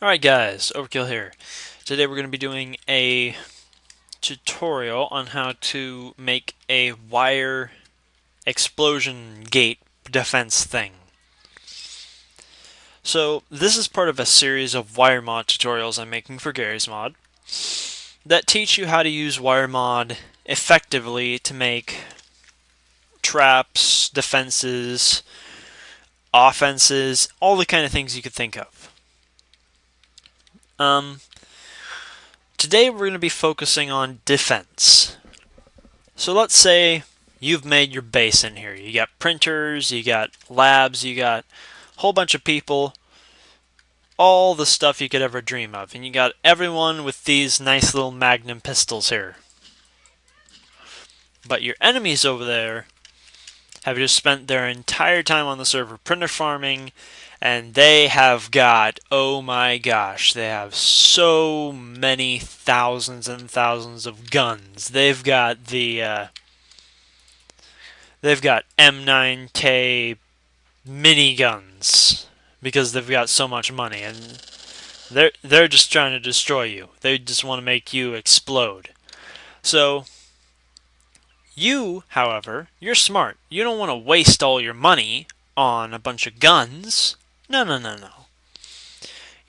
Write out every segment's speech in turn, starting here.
Alright guys, Overkill here. Today we're going to be doing a tutorial on how to make a wire explosion gate defense thing. So this is part of a series of WireMod tutorials I'm making for Garrys Mod that teach you how to use WireMod effectively to make traps, defenses, offenses, all the kind of things you could think of. Today we're going to be focusing on defense. So let's say you've made your base in here. You got printers, you got labs, you got a whole bunch of people, all the stuff you could ever dream of. And you got everyone with these nice little magnum pistols here. But your enemies over there have just spent their entire time on the server printer farming, and they have got, oh my gosh, they have so many thousands and thousands of guns. They've got M9K miniguns because they've got so much money, and they're just trying to destroy you. They just want to make you explode. So you, however, you're smart. You don't want to waste all your money on a bunch of guns. No, no, no, no.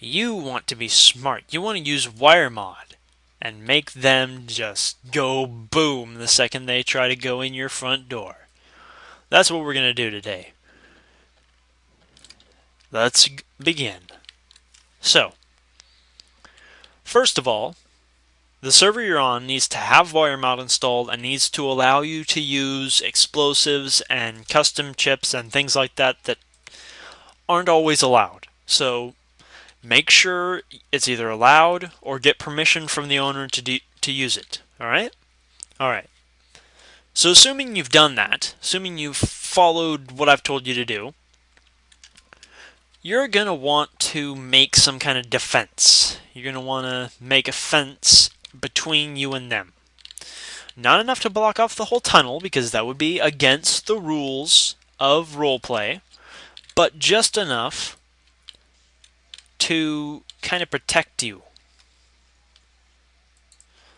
You want to be smart. You want to use WireMod and make them just go boom the second they try to go in your front door. That's what we're going to do today. Let's begin. So, first of all, the server you're on needs to have WireMod installed and needs to allow you to use explosives and custom chips and things like that that aren't always allowed. So make sure it's either allowed or get permission from the owner to use it. Alright? Alright. So assuming you've done that, assuming you've followed what I've told you to do, you're going to want to make some kind of defense. You're going to want to make a fence between you and them. Not enough to block off the whole tunnel, because that would be against the rules of roleplay, but just enough to kind of protect you.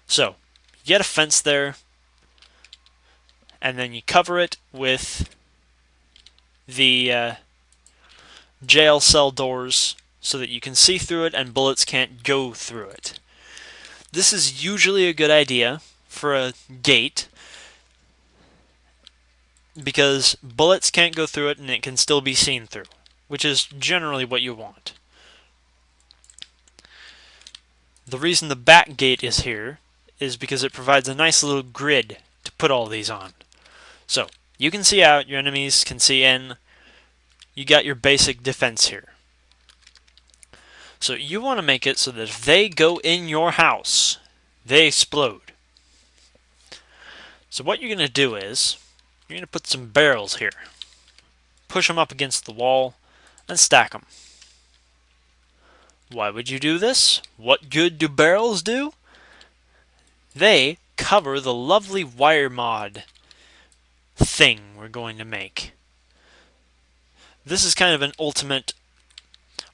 So, you get a fence there, and then you cover it with the jail cell doors so that you can see through it and bullets can't go through it. This is usually a good idea for a gate because bullets can't go through it and it can still be seen through, which is generally what you want. The reason the back gate is here is because it provides a nice little grid to put all these on. So, you can see out, your enemies can see in, you got your basic defense here. So you want to make it so that if they go in your house, they explode. So what you're going to do is, you're going to put some barrels here. Push them up against the wall and stack them. Why would you do this? What good do barrels do? They cover the lovely WireMod thing we're going to make. This is kind of an ultimate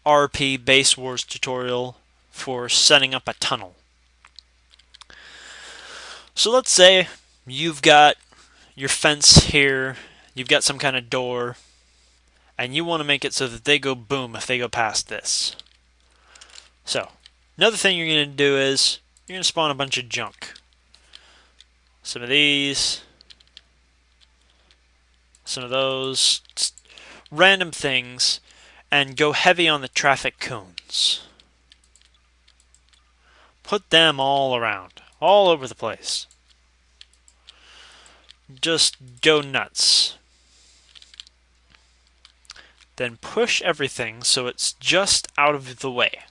RP Base Wars tutorial for setting up a tunnel. So let's say you've got your fence here, you've got some kind of door, and you want to make it so that they go boom if they go past this. So, another thing you're going to do is, you're going to spawn a bunch of junk. Some of these, some of those, just random things, and go heavy on the traffic cones. Put them all around, all over the place. Just go nuts. Then push everything so it's just out of the way.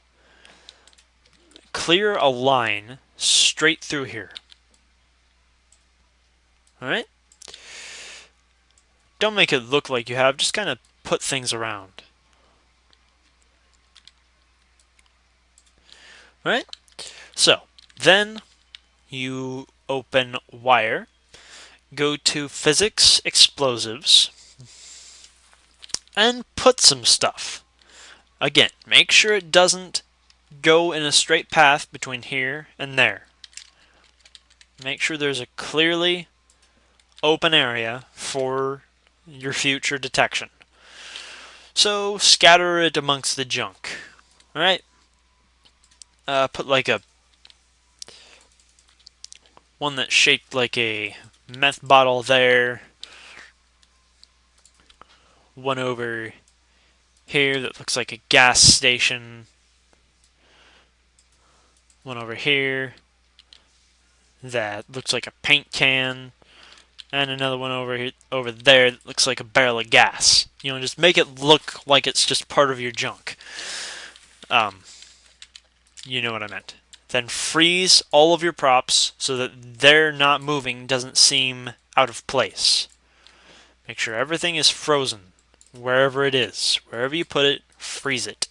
Clear a line straight through here. Alright? Don't make it look like you have, just kind of put things around. Alright? So, then you open Wire, go to Physics Explosives, and put some stuff. Again, make sure it doesn't go in a straight path between here and there. Make sure there's a clearly open area for your future detection. So scatter it amongst the junk. Alright? Put like a one that's shaped like a meth bottle there. One over here that looks like a gas station. One over here that looks like a paint can. And another one over there that looks like a barrel of gas. You know, just make it look like it's just part of your junk. You know what I meant. Then freeze all of your props so that they're not moving, doesn't seem out of place. Make sure everything is frozen wherever it is. Wherever you put it, freeze it.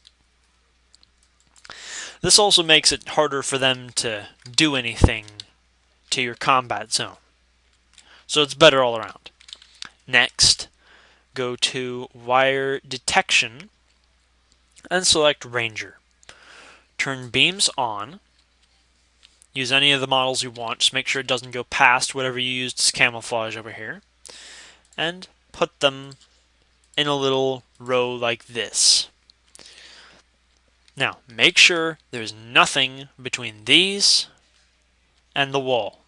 This also makes it harder for them to do anything to your combat zone. So it's better all around. Next, go to Wire Detection and select Ranger. Turn beams on. Use any of the models you want. Just make sure it doesn't go past whatever you used as camouflage over here. And put them in a little row like this. Now, make sure there's nothing between these and the wall.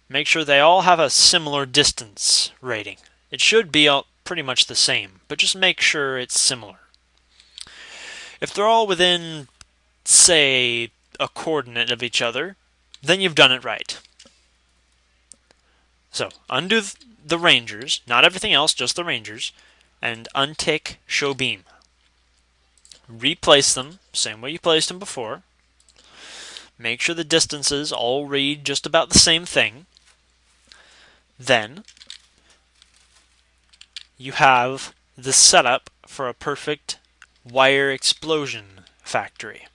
Make sure they all have a similar distance rating. It should be all pretty much the same, but just make sure it's similar. If they're all within, say, a coordinate of each other, then you've done it right. So, undo the Rangers, not everything else, just the Rangers, and untick Show Beam. Replace them, same way you placed them before. Make sure the distances all read just about the same thing. Then, you have the setup for a perfect wire explosion factory.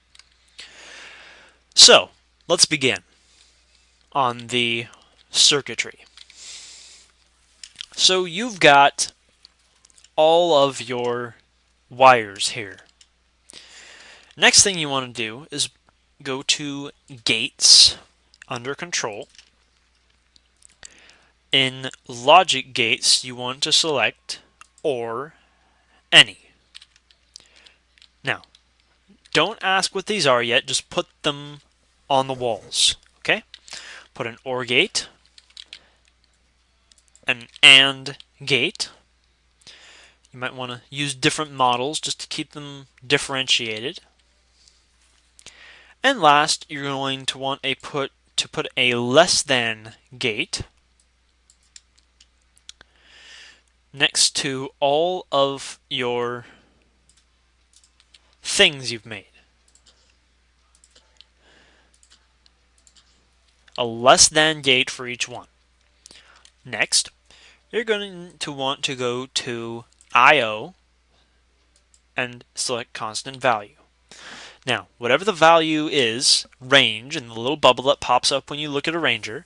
So, let's begin on the circuitry. So you've got all of your wires here. Next thing you want to do is go to Gates, under Control. In Logic Gates, you want to select or any. Now, don't ask what these are yet, just put them on the walls, okay? Put an OR gate, an AND gate. You might want to use different models just to keep them differentiated. And last, you're going to want to put a less than gate next to all of your things you've made. A less than gate for each one. Next, you're going to want to go to I/O and select constant value. Now, whatever the value is, range, and the little bubble that pops up when you look at a ranger,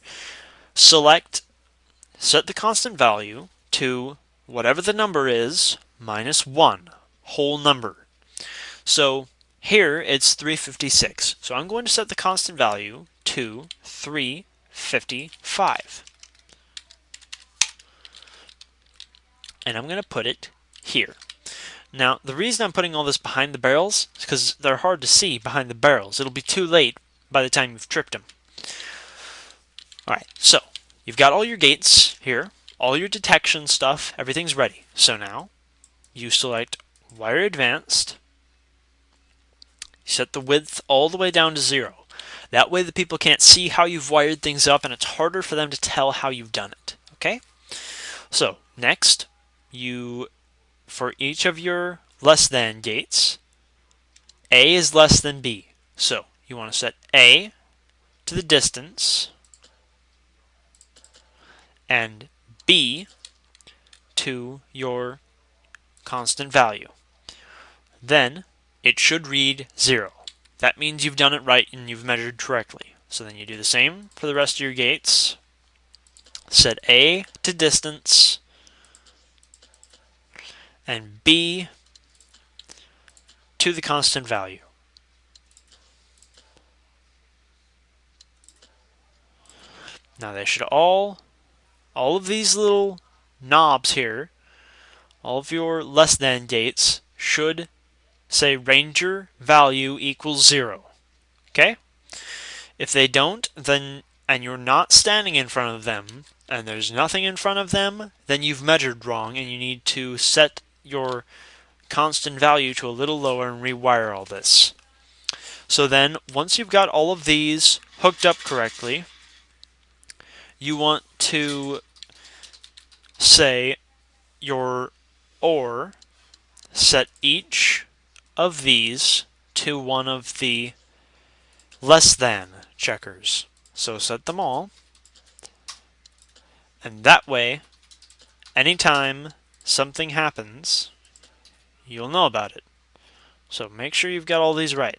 set the constant value to whatever the number is minus 1, whole number. So here it's 356. So I'm going to set the constant value to 355. And I'm going to put it here. Now, the reason I'm putting all this behind the barrels is because they're hard to see behind the barrels. It'll be too late by the time you've tripped them. Alright, so you've got all your gates here, all your detection stuff, everything's ready. So now, you select Wire Advanced, set the width all the way down to 0. That way the people can't see how you've wired things up and it's harder for them to tell how you've done it. Okay? So, next, for each of your less than gates, A is less than B. So, you want to set A to the distance and B to your constant value. Then, it should read 0. That means you've done it right and you've measured correctly. So then you do the same for the rest of your gates. Set A to distance and B to the constant value. Now they should all of these little knobs here, all of your less than gates should say ranger value equals 0. Okay? If they don't, then, and you're not standing in front of them, and there's nothing in front of them, then you've measured wrong and you need to set your constant value to a little lower and rewire all this. So then, once you've got all of these hooked up correctly, you want to say your OR set each of these to one of the less than checkers. So set them all, and that way, anytime something happens, you'll know about it. So make sure you've got all these right.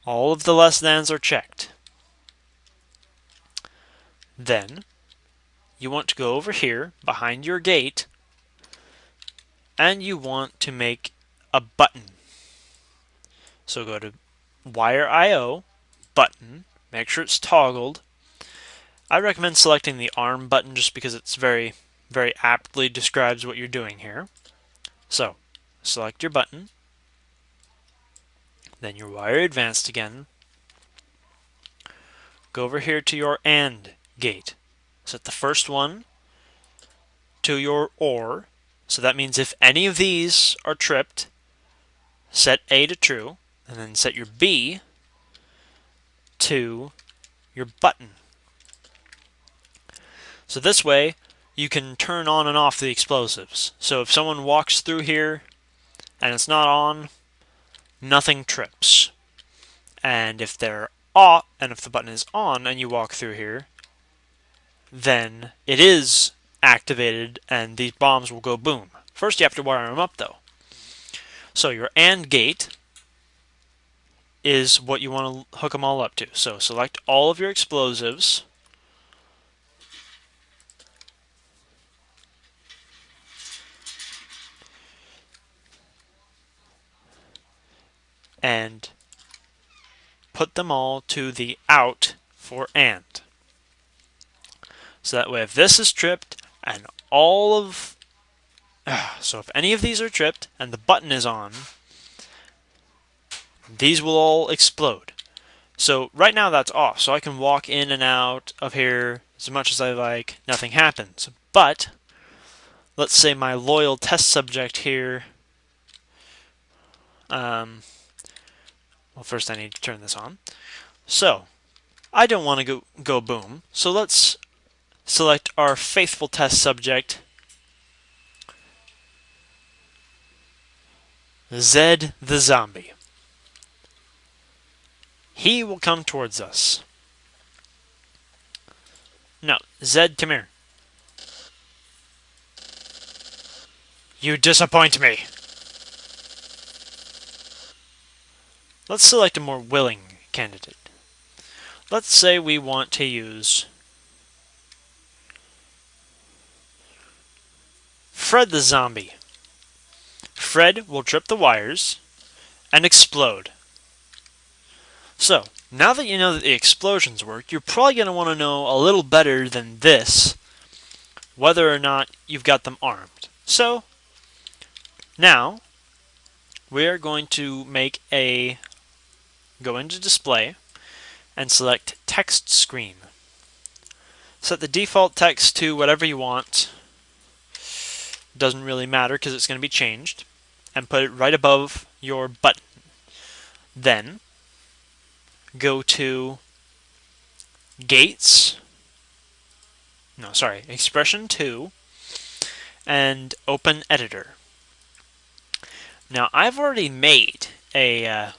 All of the less thans are checked. Then, you want to go over here, behind your gate, and you want to make a button. So go to Wire I/O, button, make sure it's toggled. I recommend selecting the ARM button just because it's very aptly describes what you're doing here. So, select your button, then your wire advanced again. Go over here to your AND gate. Set the first one to your OR. So that means if any of these are tripped, set A to true, and then set your B to your button. So this way, you can turn on and off the explosives. So if someone walks through here and it's not on, nothing trips. And if they're off, and if the button is on and you walk through here, then it is activated and these bombs will go boom. First you have to wire them up though. So your AND gate is what you want to hook them all up to. So select all of your explosives, and put them all to the out for AND. So that way if this is tripped and all of so if any of these are tripped and the button is on, these will all explode. So right now that's off, so I can walk in and out of here as much as I like, nothing happens. But let's say my loyal test subject here, well, first I need to turn this on. So I don't want to go boom, so let's select our faithful test subject, Zed the zombie. He will come towards us. No, Zed, come here. You disappoint me. Let's select a more willing candidate. Let's say we want to use Fred the zombie. Fred will trip the wires and explode. So, now that you know that the explosions work, you're probably going to want to know a little better than this whether or not you've got them armed. So, now we are going to go into display and select text screen. Set the default text to whatever you want. Doesn't really matter because it's going to be changed. And put it right above your button. Then go to gates, expression 2, and open editor. Now I've already made a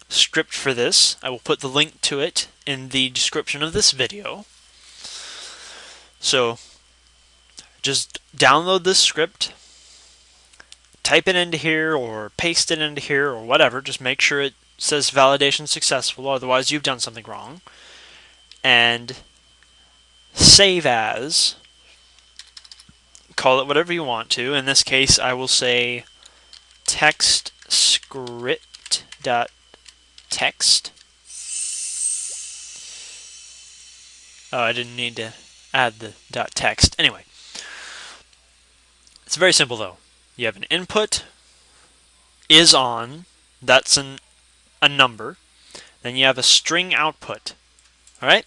script for this. I will put the link to it in the description of this video. So just download this script, type it into here or paste it into here or whatever. Just make sure it says validation successful, otherwise you've done something wrong. And save as. Call it whatever you want to. In this case, I will say text script.text. Oh, I didn't need to add the .text. Anyway, it's very simple though. You have an input is on, that's a number. Then you have a string output. Alright?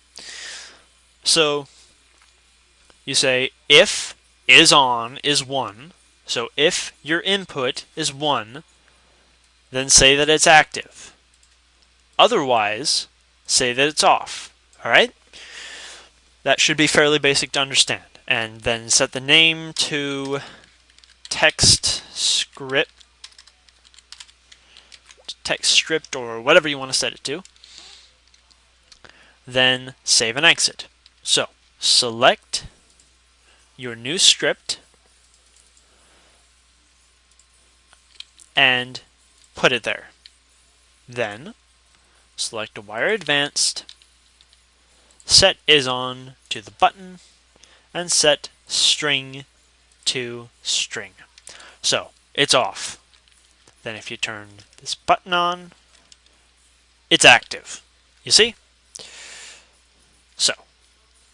So you say if is on is 1. So if your input is 1, then say that it's active. Otherwise, say that it's off. Alright? That should be fairly basic to understand. And then set the name to text script, or whatever you want to set it to. Then save and exit. So select your new script and put it there. Then select a wire advanced, set is on to the button, and set string to string. So it's off. Then if you turn this button on, it's active. You see? So,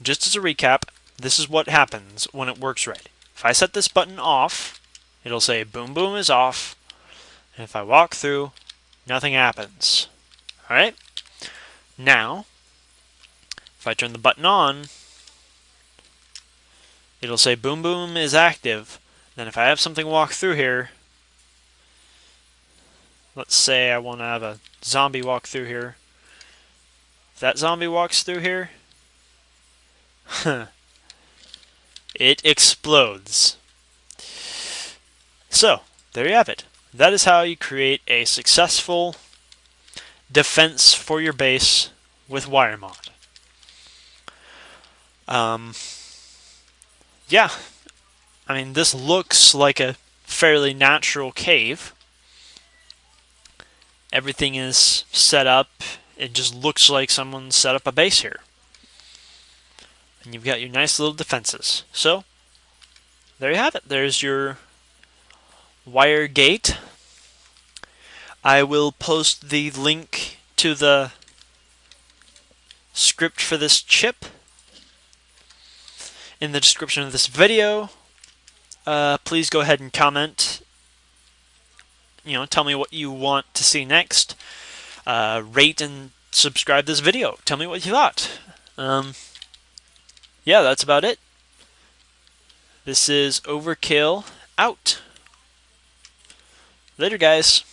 just as a recap, this is what happens when it works right. If I set this button off, it'll say boom boom is off, and if I walk through, nothing happens. Alright? Now, if I turn the button on, it'll say boom boom is active. Then if I have something walk through here, let's say I want to have a zombie walk through here. If that zombie walks through here, it explodes. So, there you have it. That is how you create a successful defense for your base with WireMod. Yeah, I mean, this looks like a fairly natural cave. Everything is set up. It just looks like someone set up a base here. And you've got your nice little defenses. So, there you have it. There's your wire gate. I will post the link to the script for this chip in the description of this video. Please go ahead and comment. Tell me what you want to see next. Rate and subscribe this video. Tell me what you thought. Yeah, that's about it. This is Overkill out. Later, guys.